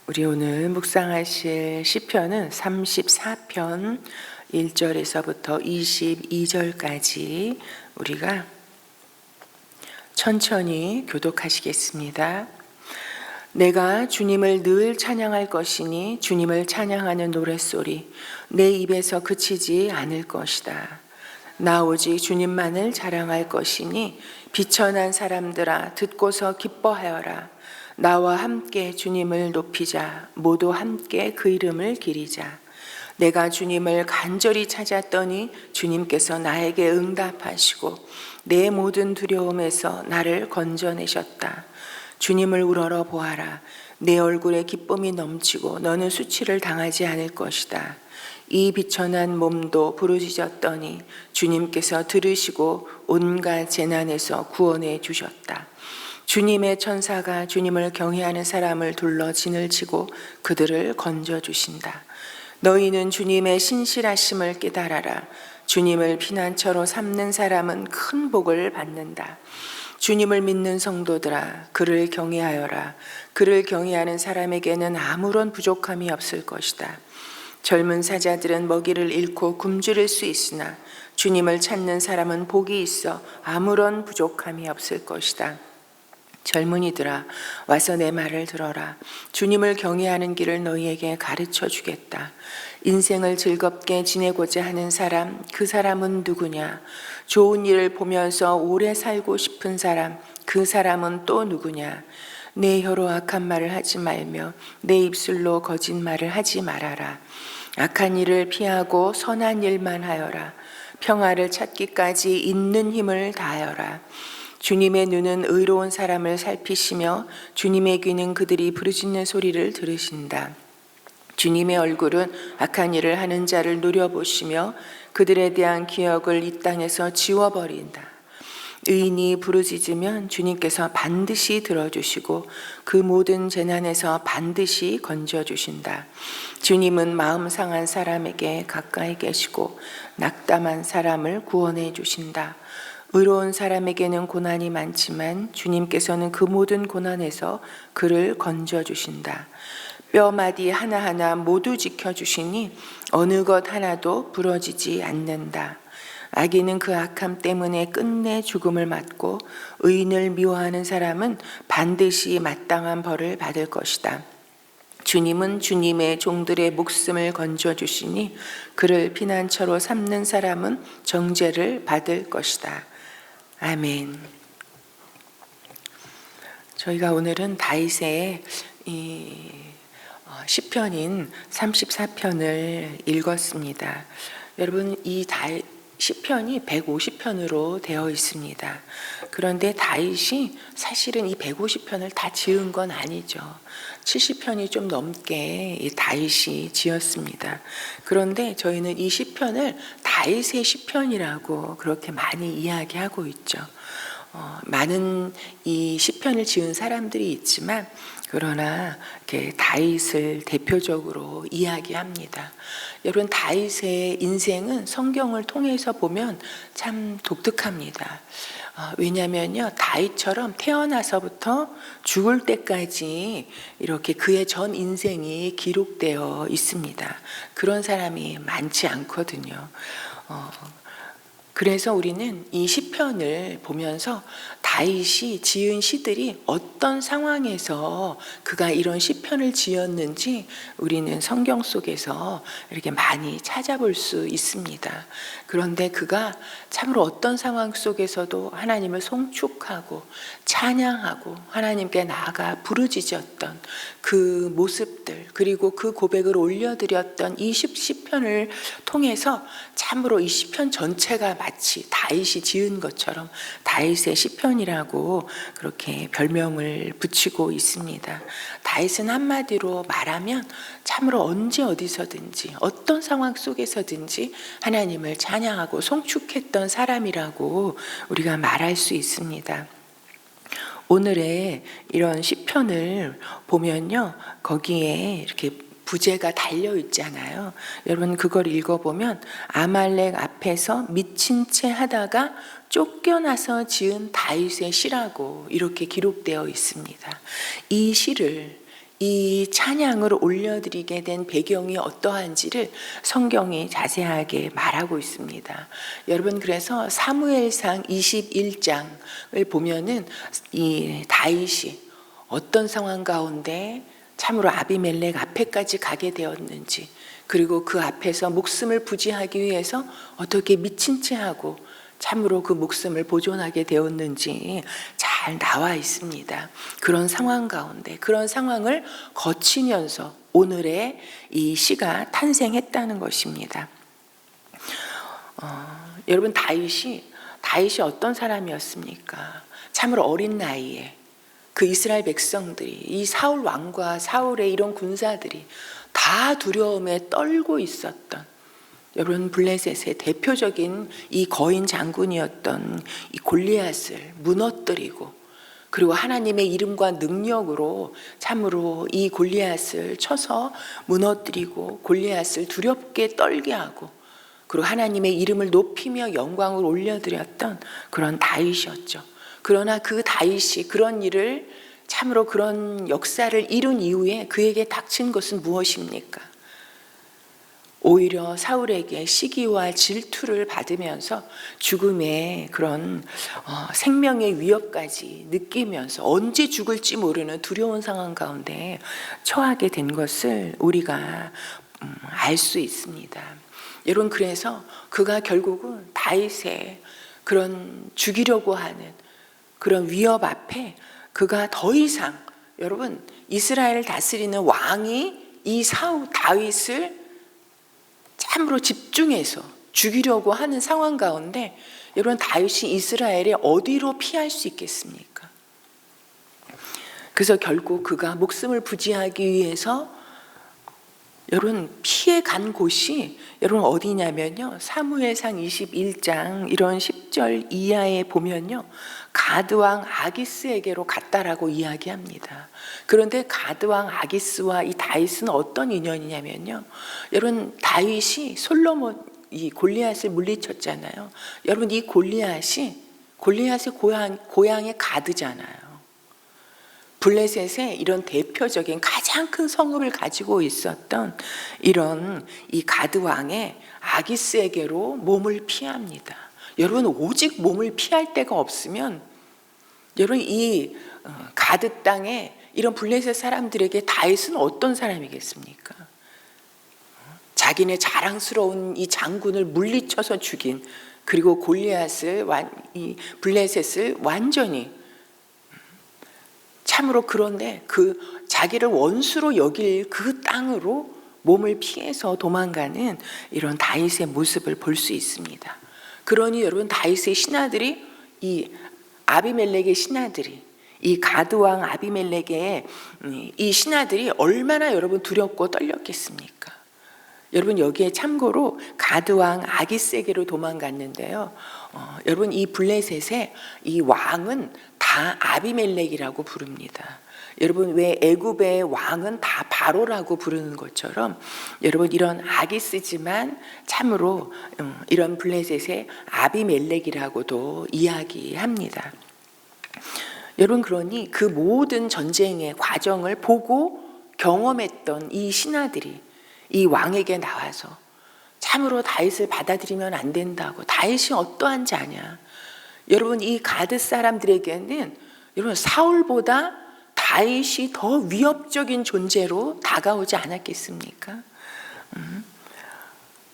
우리 오늘 묵상하실 시편은 34편 1절에서부터 22절까지 우리가 천천히 교독하시겠습니다. 내가 주님을 늘 찬양할 것이니 주님을 찬양하는 노랫소리 내 입에서 그치지 않을 것이다. 나 오직 주님만을 자랑할 것이니 비천한 사람들아 듣고서 기뻐하여라. 나와 함께 주님을 높이자. 모두 함께 그 이름을 기리자. 내가 주님을 간절히 찾았더니 주님께서 나에게 응답하시고 내 모든 두려움에서 나를 건져내셨다. 주님을 우러러 보아라. 내 얼굴에 기쁨이 넘치고 너는 수치를 당하지 않을 것이다. 이 비천한 몸도 부르짖었더니 주님께서 들으시고 온갖 재난에서 구원해 주셨다. 주님의 천사가 주님을 경외하는 사람을 둘러 진을 치고 그들을 건져주신다. 너희는 주님의 신실하심을 깨달아라. 주님을 피난처로 삼는 사람은 큰 복을 받는다. 주님을 믿는 성도들아, 그를 경외하여라. 그를 경외하는 사람에게는 아무런 부족함이 없을 것이다. 젊은 사자들은 먹이를 잃고 굶주릴 수 있으나 주님을 찾는 사람은 복이 있어 아무런 부족함이 없을 것이다. 젊은이들아, 와서 내 말을 들어라. 주님을 경외하는 길을 너희에게 가르쳐 주겠다. 인생을 즐겁게 지내고자 하는 사람, 그 사람은 누구냐? 좋은 일을 보면서 오래 살고 싶은 사람, 그 사람은 또 누구냐? 내 혀로 악한 말을 하지 말며 내 입술로 거짓말을 하지 말아라. 악한 일을 피하고 선한 일만 하여라. 평화를 찾기까지 있는 힘을 다하여라. 주님의 눈은 의로운 사람을 살피시며 주님의 귀는 그들이 부르짖는 소리를 들으신다. 주님의 얼굴은 악한 일을 하는 자를 노려보시며 그들에 대한 기억을 이 땅에서 지워버린다. 의인이 부르짖으면 주님께서 반드시 들어주시고 그 모든 재난에서 반드시 건져주신다. 주님은 마음 상한 사람에게 가까이 계시고 낙담한 사람을 구원해 주신다. 의로운 사람에게는 고난이 많지만 주님께서는 그 모든 고난에서 그를 건져주신다. 뼈마디 하나하나 모두 지켜주시니 어느 것 하나도 부러지지 않는다. 악인은 그 악함 때문에 끝내 죽음을 맞고 의인을 미워하는 사람은 반드시 마땅한 벌을 받을 것이다. 주님은 주님의 종들의 목숨을 건져주시니 그를 피난처로 삼는 사람은 정죄를 받을 것이다. 아멘. 저희가 오늘은 다윗의 시편인 34편을 읽었습니다. 여러분, 이 시편이 150편으로 되어 있습니다. 그런데 다윗이 사실은 이 150편을 다 지은 건 아니죠. 70편이 좀 넘게 다윗이 지었습니다. 그런데 저희는 이 시편을 다윗의 시편이라고 그렇게 많이 이야기하고 있죠. 많은 이 시편을 지은 사람들이 있지만 그러나 이렇게 다윗을 대표적으로 이야기합니다. 여러분, 다윗의 인생은 성경을 통해서 보면 참 독특합니다. 왜냐하면요, 다윗처럼 태어나서부터 죽을 때까지 이렇게 그의 전 인생이 기록되어 있습니다. 그런 사람이 많지 않거든요. 그래서 우리는 이 시편을 보면서 다윗이 지은 시들이 어떤 상황에서 그가 이런 시편을 지었는지 우리는 성경 속에서 이렇게 많이 찾아볼 수 있습니다. 그런데 그가 참으로 어떤 상황 속에서도 하나님을 송축하고 찬양하고 하나님께 나아가 부르짖었던 그 모습들, 그리고 그 고백을 올려드렸던 이 시편을 통해서 참으로 이 시편 전체가 마치 다윗이 지은 것처럼 다윗의 시편이라고 그렇게 별명을 붙이고 있습니다. 다윗은 한마디로 말하면 참으로 언제 어디서든지 어떤 상황 속에서든지 하나님을 찬양하고 송축했던 사람이라고 우리가 말할 수 있습니다. 오늘의 이런 시편을 보면요, 거기에 이렇게 부제가 달려 있잖아요. 여러분, 그걸 읽어보면 아말렉 앞에서 미친 채 하다가 쫓겨나서 지은 다윗의 시라고 이렇게 기록되어 있습니다. 이 시를 이 찬양을 올려드리게 된 배경이 어떠한지를 성경이 자세하게 말하고 있습니다. 여러분, 그래서 사무엘상 21장을 보면은 이 다윗이 어떤 상황 가운데 참으로 아비멜렉 앞에까지 가게 되었는지, 그리고 그 앞에서 목숨을 부지하기 위해서 어떻게 미친 채 하고 참으로 그 목숨을 보존하게 되었는지 잘 나와 있습니다. 그런 상황 가운데, 그런 상황을 거치면서 오늘의 이 시가 탄생했다는 것입니다. 여러분, 다윗이 어떤 사람이었습니까? 참으로 어린 나이에 그 이스라엘 백성들이, 이 사울 왕과 사울의 이런 군사들이 다 두려움에 떨고 있었던, 여러분, 블레셋의 대표적인 이 거인 장군이었던 이 골리앗을 무너뜨리고, 그리고 하나님의 이름과 능력으로 참으로 이 골리앗을 쳐서 무너뜨리고 골리앗을 두렵게 떨게 하고, 그리고 하나님의 이름을 높이며 영광을 올려드렸던 그런 다윗이었죠. 그러나 그 다윗이 그런 일을, 참으로 그런 역사를 이룬 이후에 그에게 닥친 것은 무엇입니까? 오히려 사울에게 시기와 질투를 받으면서 죽음의 그런 생명의 위협까지 느끼면서 언제 죽을지 모르는 두려운 상황 가운데 처하게 된 것을 우리가 알 수 있습니다. 여러분, 그래서 그가 결국은 다윗의 그런 죽이려고 하는 그런 위협 앞에 그가 더 이상, 여러분, 이스라엘을 다스리는 왕이 이 다윗을 참으로 집중해서 죽이려고 하는 상황 가운데, 여러분, 다윗이 이스라엘에 어디로 피할 수 있겠습니까? 그래서 결국 그가 목숨을 부지하기 위해서 여러분 피해 간 곳이 여러분 어디냐면요, 사무엘상 21장 이런 10절 이하에 보면요, 가드왕 아기스에게로 갔다라고 이야기합니다. 그런데 가드왕 아기스와 이 다윗은 어떤 인연이냐면요, 여러분, 다윗이 이 골리앗을 물리쳤잖아요. 여러분, 이 골리앗의 고향이 가드잖아요. 블레셋의 이런 대표적인 가장 큰 성읍을 가지고 있었던 이런 이 가드 왕의 아기스에게로 몸을 피합니다. 여러분, 오직 몸을 피할 데가 없으면, 여러분, 이 가드 땅에 이런 블레셋 사람들에게 다윗은 어떤 사람이겠습니까? 자기네 자랑스러운 이 장군을 물리쳐서 죽인, 그리고 골리앗을, 이 블레셋을 완전히 참으로, 그런데 그 자기를 원수로 여길 그 땅으로 몸을 피해서 도망가는 이런 다윗의 모습을 볼 수 있습니다. 그러니 여러분, 다윗의 신하들이, 이 아비멜렉의 신하들이, 이 가드왕 아비멜렉의 이 신하들이 얼마나 여러분 두렵고 떨렸겠습니까? 여러분, 여기에 참고로 가드왕 아기스에게로 도망갔는데요, 여러분, 이 블레셋의 이 왕은 다 아비멜렉이라고 부릅니다. 여러분, 왜 애굽의 왕은 다 바로라고 부르는 것처럼, 여러분, 이런 아기스지만 참으로 이런 블레셋의 아비멜렉이라고도 이야기합니다. 여러분, 그러니 그 모든 전쟁의 과정을 보고 경험했던 이 신하들이 이 왕에게 나와서 참으로 다윗을 받아들이면 안 된다고, 다윗이 어떠한 자냐, 여러분, 이 가드 사람들에게는 여러분 사울보다 다윗이 더 위협적인 존재로 다가오지 않았겠습니까?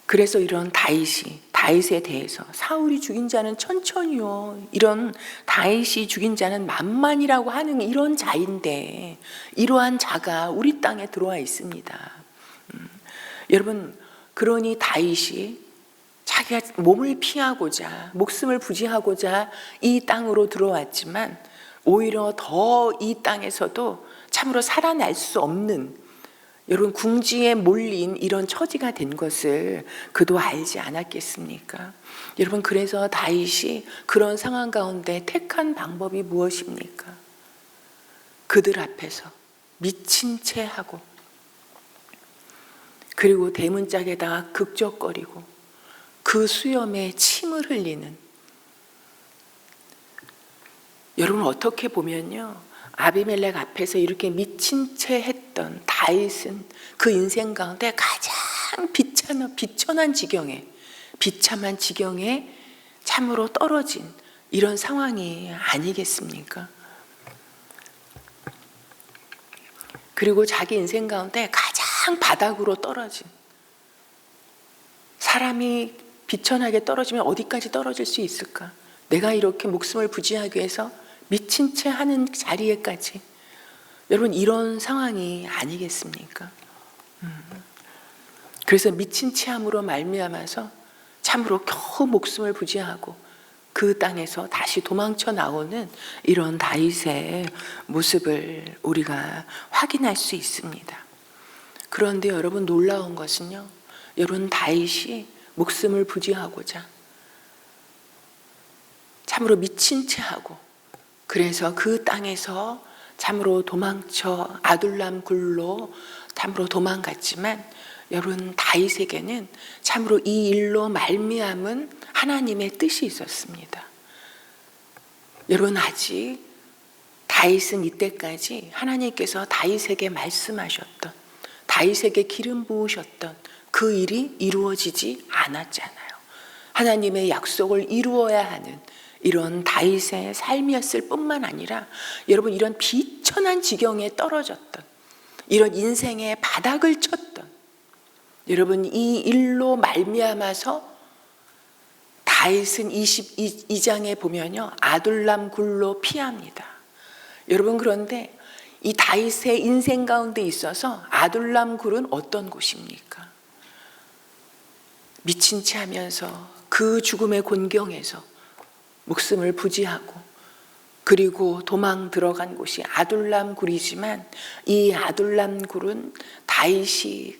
그래서 이런 다윗에 대해서 사울이 죽인 자는 천천히요, 이런 다윗이 죽인 자는 만만이라고 하는 이런 자인데, 이러한 자가 우리 땅에 들어와 있습니다. 여러분, 그러니 다윗이 자기가 몸을 피하고자, 목숨을 부지하고자 이 땅으로 들어왔지만, 오히려 더 이 땅에서도 참으로 살아날 수 없는, 여러분, 궁지에 몰린 이런 처지가 된 것을 그도 알지 않았겠습니까? 여러분, 그래서 다윗이 그런 상황 가운데 택한 방법이 무엇입니까? 그들 앞에서 미친 채 하고, 그리고 대문짝에다가 극적거리고 그 수염에 침을 흘리는, 여러분, 어떻게 보면요, 아비멜렉 앞에서 이렇게 미친 채 했던 다윗은 그 인생 가운데 가장 비천한 지경에, 비참한 지경에 참으로 떨어진 이런 상황이 아니겠습니까? 그리고 자기 인생 가운데 가장 바닥으로 떨어진, 사람이 비천하게 떨어지면 어디까지 떨어질 수 있을까? 내가 이렇게 목숨을 부지하기 위해서 미친 채 하는 자리에까지, 여러분 이런 상황이 아니겠습니까? 그래서 미친 채 함으로 말미암아서 참으로 겨우 목숨을 부지하고 그 땅에서 다시 도망쳐 나오는 이런 다윗의 모습을 우리가 확인할 수 있습니다. 그런데 여러분 놀라운 것은요, 여러분 다윗이 목숨을 부지하고자 참으로 미친 채 하고, 그래서 그 땅에서 참으로 도망쳐 아둘람 굴로 참으로 도망갔지만, 여러분 다윗에게는 참으로 이 일로 말미암은 하나님의 뜻이 있었습니다. 여러분 아직 다윗은 이때까지 하나님께서 다윗에게 말씀하셨던, 다윗에게 기름 부으셨던 그 일이 이루어지지 않았잖아요. 하나님의 약속을 이루어야 하는 이런 다윗의 삶이었을 뿐만 아니라, 여러분 이런 비천한 지경에 떨어졌던, 이런 인생의 바닥을 쳤던, 여러분 이 일로 말미암아서 다윗은 22장에 보면요, 아둘람 굴로 피합니다. 여러분 그런데 이 다윗의 인생 가운데 있어서 아둘람 굴은 어떤 곳입니까? 미친 채 하면서 그 죽음의 곤경에서 목숨을 부지하고 그리고 도망 들어간 곳이 아둘람 굴이지만, 이 아둘람 굴은 다윗이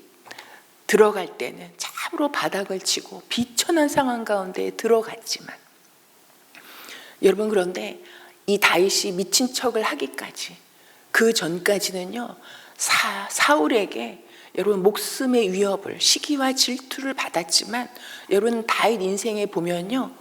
들어갈 때는 참으로 바닥을 치고 비천한 상황 가운데 들어갔지만, 여러분 그런데 이 다윗이 미친 척을 하기까지, 그 전까지는요, 사울에게 여러분 목숨의 위협을, 시기와 질투를 받았지만, 여러분 다윗 인생에 보면요,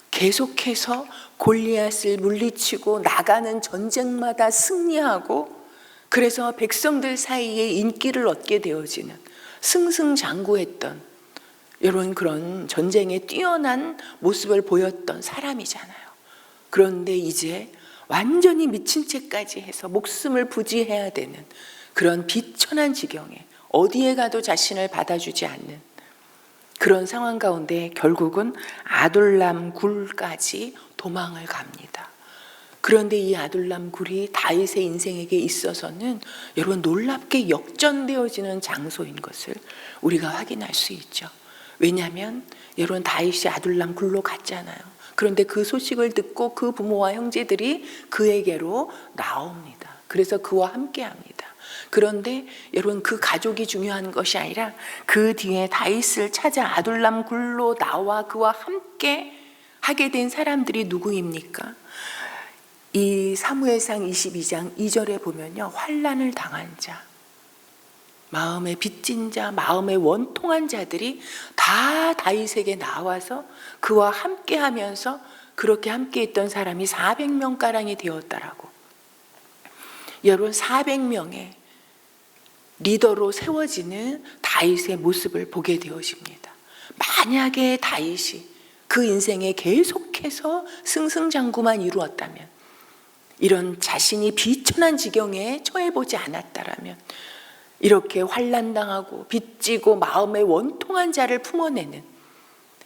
계속해서 골리앗을 물리치고 나가는 전쟁마다 승리하고, 그래서 백성들 사이에 인기를 얻게 되어지는, 승승장구했던 이런 그런 전쟁에 뛰어난 모습을 보였던 사람이잖아요. 그런데 이제 완전히 미친 채까지 해서 목숨을 부지해야 되는 그런 비천한 지경에, 어디에 가도 자신을 받아주지 않는 그런 상황 가운데 결국은 아둘람 굴까지 도망을 갑니다. 그런데 이 아둘람 굴이 다윗의 인생에게 있어서는 여러분 놀랍게 역전되어지는 장소인 것을 우리가 확인할 수 있죠. 왜냐하면 여러분 다윗이 아둘람 굴로 갔잖아요. 그런데 그 소식을 듣고 그 부모와 형제들이 그에게로 나옵니다. 그래서 그와 함께합니다. 그런데 여러분 그 가족이 중요한 것이 아니라 그 뒤에 다윗을 찾아 아둘람 굴로 나와 그와 함께 하게 된 사람들이 누구입니까? 이 사무엘상 22장 2절에 보면요, 환난을 당한 자, 마음에 빚진 자, 마음에 원통한 자들이 다 다윗에게 나와서 그와 함께 하면서 그렇게 함께 있던 사람이 400명가량이 되었다라고. 여러분 400명의 리더로 세워지는 다윗의 모습을 보게 되어집니다. 만약에 다윗이 그 인생에 계속해서 승승장구만 이루었다면, 이런 자신이 비천한 지경에 처해보지 않았다라면, 이렇게 환난당하고 빚지고 마음에 원통한 자를 품어내는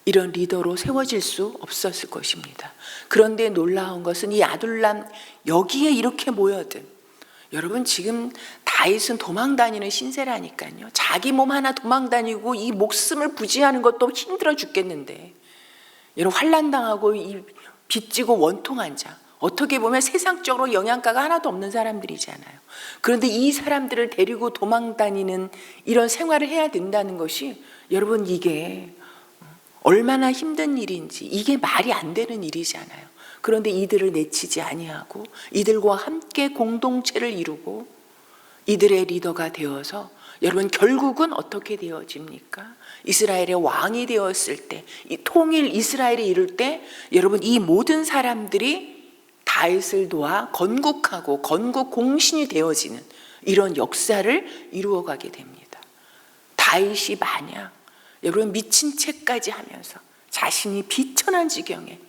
이런 리더로 세워질 수 없었을 것입니다. 그런데 놀라운 것은 이 아둘람, 여기에 이렇게 모여든, 여러분 지금 다윗은 도망다니는 신세라니까요. 자기 몸 하나 도망다니고 이 목숨을 부지하는 것도 힘들어 죽겠는데, 여러분 환난당하고 이 빚지고 원통한 자, 어떻게 보면 세상적으로 영양가가 하나도 없는 사람들이잖아요. 그런데 이 사람들을 데리고 도망다니는 이런 생활을 해야 된다는 것이, 여러분 이게 얼마나 힘든 일인지, 이게 말이 안 되는 일이잖아요. 그런데 이들을 내치지 아니하고 이들과 함께 공동체를 이루고 이들의 리더가 되어서, 여러분 결국은 어떻게 되어집니까? 이스라엘의 왕이 되었을 때, 이 통일 이스라엘이 이룰 때, 여러분 이 모든 사람들이 다윗을 도와 건국하고 건국 공신이 되어지는 이런 역사를 이루어가게 됩니다. 다윗이 만약 여러분 미친 채까지 하면서 자신이 비천한 지경에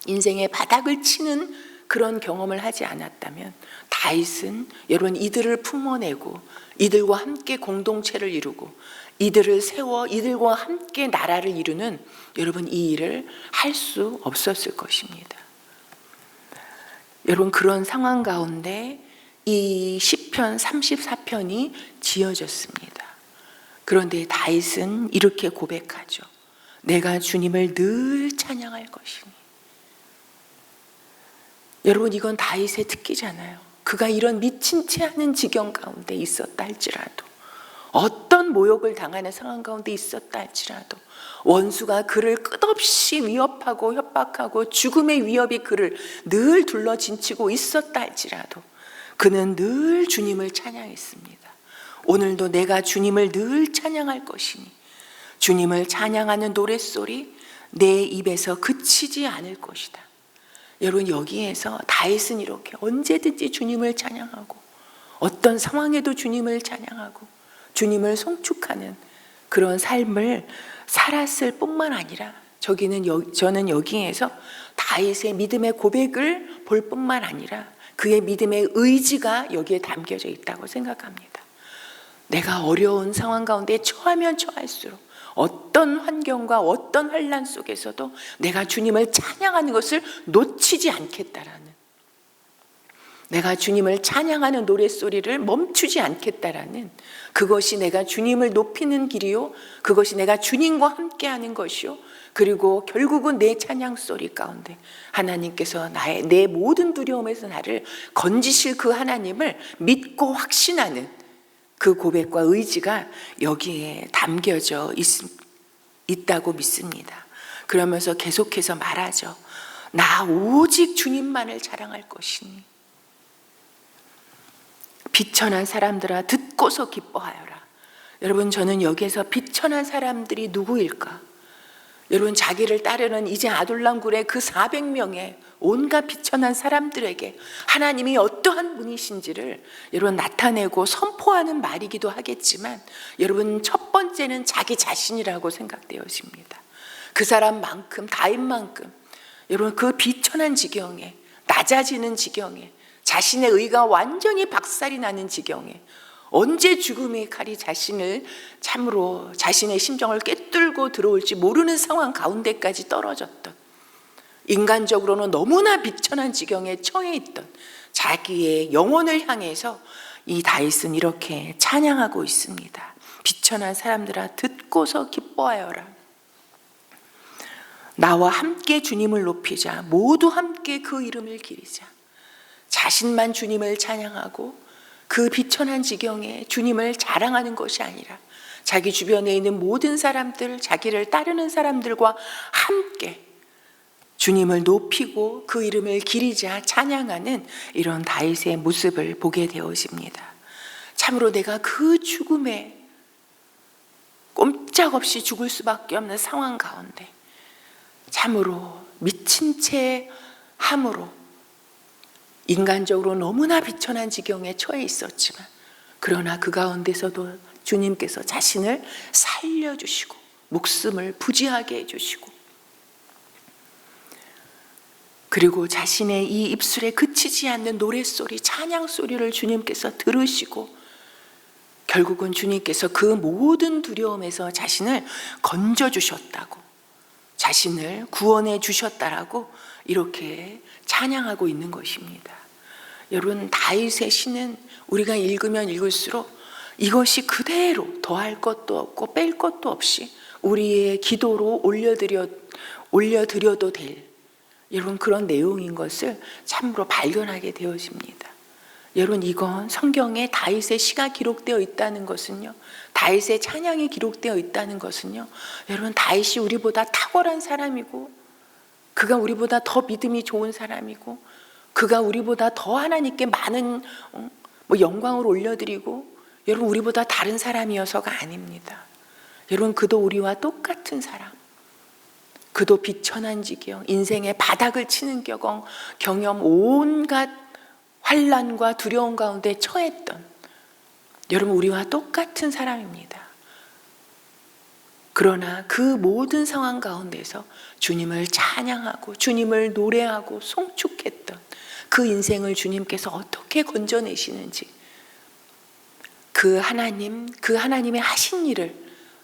인생의 바닥을 치는 그런 경험을 하지 않았다면 다윗은 여러분 이들을 품어내고 이들과 함께 공동체를 이루고 이들을 세워 이들과 함께 나라를 이루는 여러분 이 일을 할 수 없었을 것입니다. 여러분 그런 상황 가운데 이 시편 34편이 지어졌습니다. 그런데 다윗은 이렇게 고백하죠. 내가 주님을 늘 찬양할 것이니. 여러분 이건 다윗의 특기잖아요. 그가 이런 미친 채 하는 지경 가운데 있었다 할지라도 어떤 모욕을 당하는 상황 가운데 있었다 할지라도 원수가 그를 끝없이 위협하고 협박하고 죽음의 위협이 그를 늘 둘러진치고 있었다 할지라도 그는 늘 주님을 찬양했습니다. 오늘도 내가 주님을 늘 찬양할 것이니 주님을 찬양하는 노랫소리 내 입에서 그치지 않을 것이다. 여러분 여기에서 다윗은 이렇게 언제든지 주님을 찬양하고 어떤 상황에도 주님을 찬양하고 주님을 송축하는 그런 삶을 살았을 뿐만 아니라 저는 여기에서 다윗의 믿음의 고백을 볼 뿐만 아니라 그의 믿음의 의지가 여기에 담겨져 있다고 생각합니다. 내가 어려운 상황 가운데 처하면 처할수록 어떤 환경과 어떤 환난 속에서도 내가 주님을 찬양하는 것을 놓치지 않겠다라는, 내가 주님을 찬양하는 노랫소리를 멈추지 않겠다라는, 그것이 내가 주님을 높이는 길이요, 그것이 내가 주님과 함께하는 것이요, 그리고 결국은 내 찬양 소리 가운데 하나님께서 내 모든 두려움에서 나를 건지실 그 하나님을 믿고 확신하는 그 고백과 의지가 여기에 담겨져 있다고 믿습니다. 그러면서 계속해서 말하죠. 나 오직 주님만을 자랑할 것이니 비천한 사람들아 듣고서 기뻐하여라. 여러분 저는 여기에서 비천한 사람들이 누구일까? 여러분 자기를 따르는 이제 아둘람굴의 그 400명의 온갖 비천한 사람들에게 하나님이 어떠한 분이신지를 여러분 나타내고 선포하는 말이기도 하겠지만 여러분 첫 번째는 자기 자신이라고 생각되어집니다. 그 사람만큼 다윗만큼 여러분 그 비천한 지경에 낮아지는 지경에 자신의 의가 완전히 박살이 나는 지경에 언제 죽음의 칼이 자신을 참으로 자신의 심정을 꿰뚫고 들어올지 모르는 상황 가운데까지 떨어졌던, 인간적으로는 너무나 비천한 지경에 처해 있던 자기의 영혼을 향해서 이 다윗은 이렇게 찬양하고 있습니다. 비천한 사람들아 듣고서 기뻐하여라. 나와 함께 주님을 높이자. 모두 함께 그 이름을 기리자. 자신만 주님을 찬양하고 그 비천한 지경에 주님을 자랑하는 것이 아니라 자기 주변에 있는 모든 사람들, 자기를 따르는 사람들과 함께 주님을 높이고 그 이름을 기리자 찬양하는 이런 다윗의 모습을 보게 되어집니다. 참으로 내가 그 죽음에 꼼짝없이 죽을 수밖에 없는 상황 가운데 참으로 미친 채 함으로 인간적으로 너무나 비천한 지경에 처해 있었지만 그러나 그 가운데서도 주님께서 자신을 살려주시고 목숨을 부지하게 해주시고 그리고 자신의 이 입술에 그치지 않는 노랫소리, 찬양소리를 주님께서 들으시고 결국은 주님께서 그 모든 두려움에서 자신을 건져주셨다고, 자신을 구원해 주셨다라고 이렇게 찬양하고 있는 것입니다. 여러분 다윗의 시는 우리가 읽으면 읽을수록 이것이 그대로 더할 것도 없고 뺄 것도 없이 우리의 기도로 올려드려도 될 여러분 그런 내용인 것을 참으로 발견하게 되어집니다. 여러분 이건 성경에 다윗의 시가 기록되어 있다는 것은요, 다윗의 찬양이 기록되어 있다는 것은요, 여러분 다윗이 우리보다 탁월한 사람이고 그가 우리보다 더 믿음이 좋은 사람이고 그가 우리보다 더 하나님께 많은 영광을 올려드리고 여러분 우리보다 다른 사람이어서가 아닙니다. 여러분 그도 우리와 똑같은 사람, 그도 비천한 지경, 인생의 바닥을 치는 경험, 온갖 환난과 두려움 가운데 처했던 여러분, 우리와 똑같은 사람입니다. 그러나 그 모든 상황 가운데서 주님을 찬양하고 주님을 노래하고 송축했던 그 인생을 주님께서 어떻게 건져내시는지, 그 하나님의 하신 일을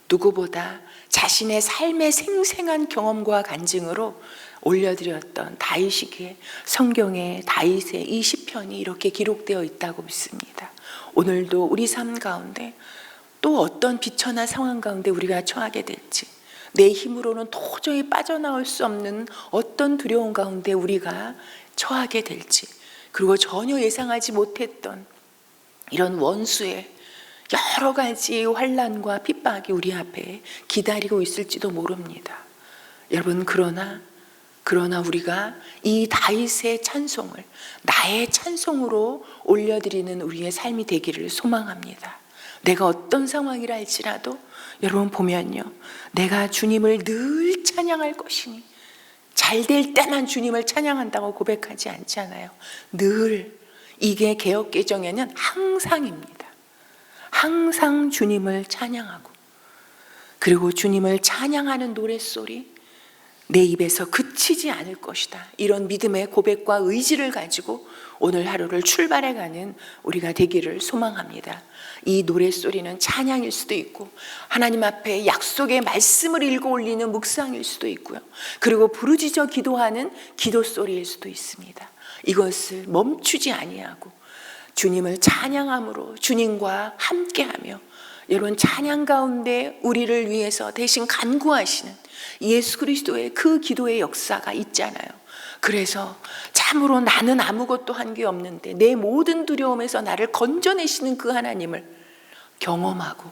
누구보다 자신의 삶의 생생한 경험과 간증으로 올려드렸던 다윗에게 성경에 다윗의 이 시편이 이렇게 기록되어 있다고 믿습니다. 오늘도 우리 삶 가운데 또 어떤 비천한 상황 가운데 우리가 처하게 될지, 내 힘으로는 도저히 빠져나올 수 없는 어떤 두려움 가운데 우리가 처하게 될지, 그리고 전혀 예상하지 못했던 이런 원수의 여러 가지 환난과 핍박이 우리 앞에 기다리고 있을지도 모릅니다. 여러분, 그러나 우리가 이 다윗의 찬송을 나의 찬송으로 올려드리는 우리의 삶이 되기를 소망합니다. 내가 어떤 상황이라 할지라도 여러분 보면요, 내가 주님을 늘 찬양할 것이니, 잘 될 때만 주님을 찬양한다고 고백하지 않잖아요. 늘, 이게 개역개정에는 항상입니다. 항상 주님을 찬양하고, 그리고 주님을 찬양하는 노랫소리 내 입에서 그치지 않을 것이다. 이런 믿음의 고백과 의지를 가지고 오늘 하루를 출발해가는 우리가 되기를 소망합니다. 이 노랫소리는 찬양일 수도 있고, 하나님 앞에 약속의 말씀을 읽어 올리는 묵상일 수도 있고요, 그리고 부르짖어 기도하는 기도소리일 수도 있습니다. 이것을 멈추지 아니하고 주님을 찬양함으로 주님과 함께하며, 여러분, 찬양 가운데 우리를 위해서 대신 간구하시는 예수 그리스도의 그 기도의 역사가 있잖아요. 그래서 참으로 나는 아무것도 한 게 없는데 내 모든 두려움에서 나를 건져내시는 그 하나님을 경험하고,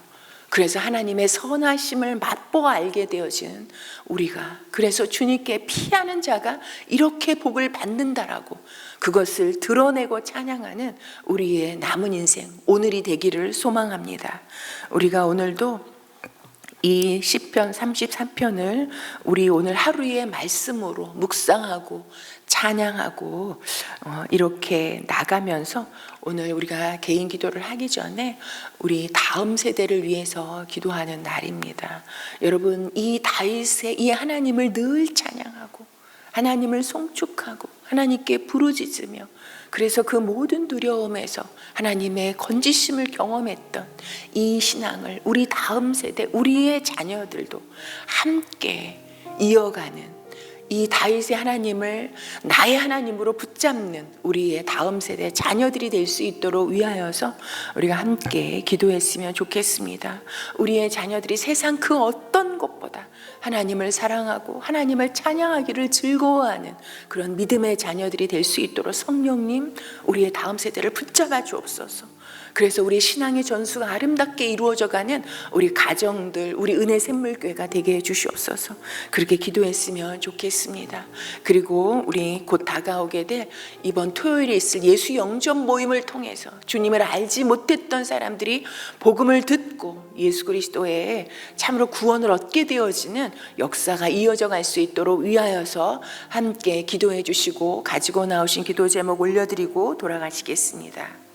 그래서 하나님의 선하심을 맛보아 알게 되어지는 우리가, 그래서 주님께 피하는 자가 이렇게 복을 받는다라고 그것을 드러내고 찬양하는 우리의 남은 인생, 오늘이 되기를 소망합니다. 우리가 오늘도 이 시편 33편을 우리 오늘 하루의 말씀으로 묵상하고 찬양하고 이렇게 나가면서, 오늘 우리가 개인 기도를 하기 전에 우리 다음 세대를 위해서 기도하는 날입니다. 여러분, 이 다윗의 이 하나님을 늘 찬양하고 하나님을 송축하고 하나님께 부르짖으며, 그래서 그 모든 두려움에서 하나님의 건지심을 경험했던 이 신앙을 우리 다음 세대, 우리의 자녀들도 함께 이어가는, 이 다윗의 하나님을 나의 하나님으로 붙잡는 우리의 다음 세대 자녀들이 될 수 있도록 위하여서 우리가 함께 기도했으면 좋겠습니다. 우리의 자녀들이 세상 그 어떤 것보다 하나님을 사랑하고 하나님을 찬양하기를 즐거워하는 그런 믿음의 자녀들이 될 수 있도록 성령님, 우리의 다음 세대를 붙잡아 주옵소서. 그래서 우리 신앙의 전수가 아름답게 이루어져가는 우리 가정들, 우리 은혜 샘물교회가 되게 해주시옵소서. 그렇게 기도했으면 좋겠습니다. 그리고 우리 곧 다가오게 될 이번 토요일에 있을 예수 영접 모임을 통해서 주님을 알지 못했던 사람들이 복음을 듣고 예수 그리스도의 참으로 구원을 얻게 되어지는 역사가 이어져 갈 수 있도록 위하여서 함께 기도해 주시고, 가지고 나오신 기도 제목 올려드리고 돌아가시겠습니다.